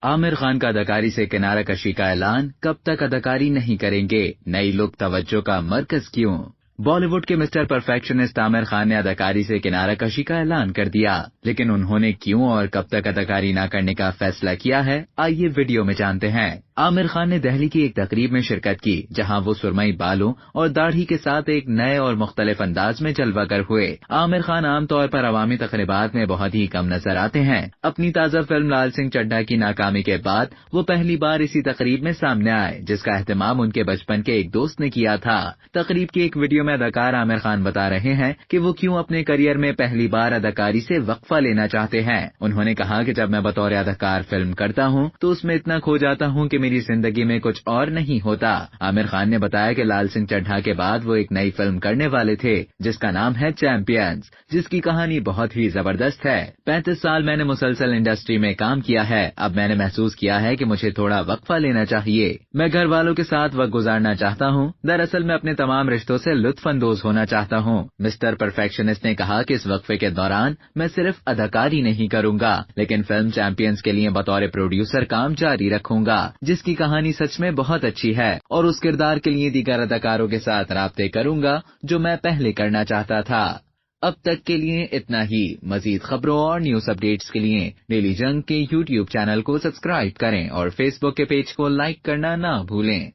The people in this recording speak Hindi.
आमिर खान का अदाकारी से किनारा कशी का ऐलान, कब तक अदाकारी नहीं करेंगे, नई लुक तवज्जो का मरकज क्यों। बॉलीवुड के मिस्टर परफेक्शनिस्ट आमिर खान ने अदाकारी से किनारा कशी का ऐलान कर दिया, लेकिन उन्होंने क्यों और कब तक अदाकारी न करने का फैसला किया है, आइए वीडियो में जानते हैं। आमिर खान ने दिल्ली की एक तकरीब में शिरकत की, जहां वो सुरमई बालों और दाढ़ी के साथ एक नए और मुख्तलिफ अंदाज में जलवागर हुए। आमिर खान आमतौर पर अवामी तकरीबात में बहुत ही कम नजर आते हैं। अपनी ताजा फिल्म लाल सिंह चड्ढा की नाकामी के बाद वो पहली बार इसी तकरीब में सामने आए, जिसका एहतमाम उनके बचपन के एक दोस्त ने किया था। तकरीब की एक वीडियो में अदाकार आमिर खान बता रहे हैं कि वो क्यों अपने करियर में पहली बार अदाकारी से वक्फा लेना चाहते हैं। उन्होंने कहा कि जब मैं बतौर अदाकार फिल्म करता हूं तो उसमें इतना खो जाता हूं कि मेरी जिंदगी में कुछ और नहीं होता। आमिर खान ने बताया कि लाल सिंह चड्ढा के बाद वो एक नई फिल्म करने वाले थे, जिसका नाम है चैंपियंस, जिसकी कहानी बहुत ही जबरदस्त है। 35 साल मैंने मुसलसल इंडस्ट्री में काम किया है। अब मैंने महसूस किया है कि मुझे थोड़ा वक्फा लेना चाहिए। मैं घर वालों के साथ वक्त गुजारना चाहता हूँ। दरअसल मैं अपने तमाम रिश्तों से लुत्फअंदोज होना चाहता हूँ। मिस्टर परफेक्शनिस्ट ने कहा कि इस वक्फे के दौरान मैं सिर्फ अदाकारी नहीं करूंगा, लेकिन फिल्म चैंपियंस के लिए बतौर प्रोड्यूसर काम जारी रखूंगा, जिसकी कहानी सच में बहुत अच्छी है, और उस किरदार के लिए दीगर अदाकारों के साथ राब्ते करूंगा जो मैं पहले करना चाहता था। अब तक के लिए इतना ही। मजीद खबरों और न्यूज अपडेट्स के लिए डेली जंग के YouTube चैनल को सब्सक्राइब करें और Facebook के पेज को लाइक करना ना भूलें।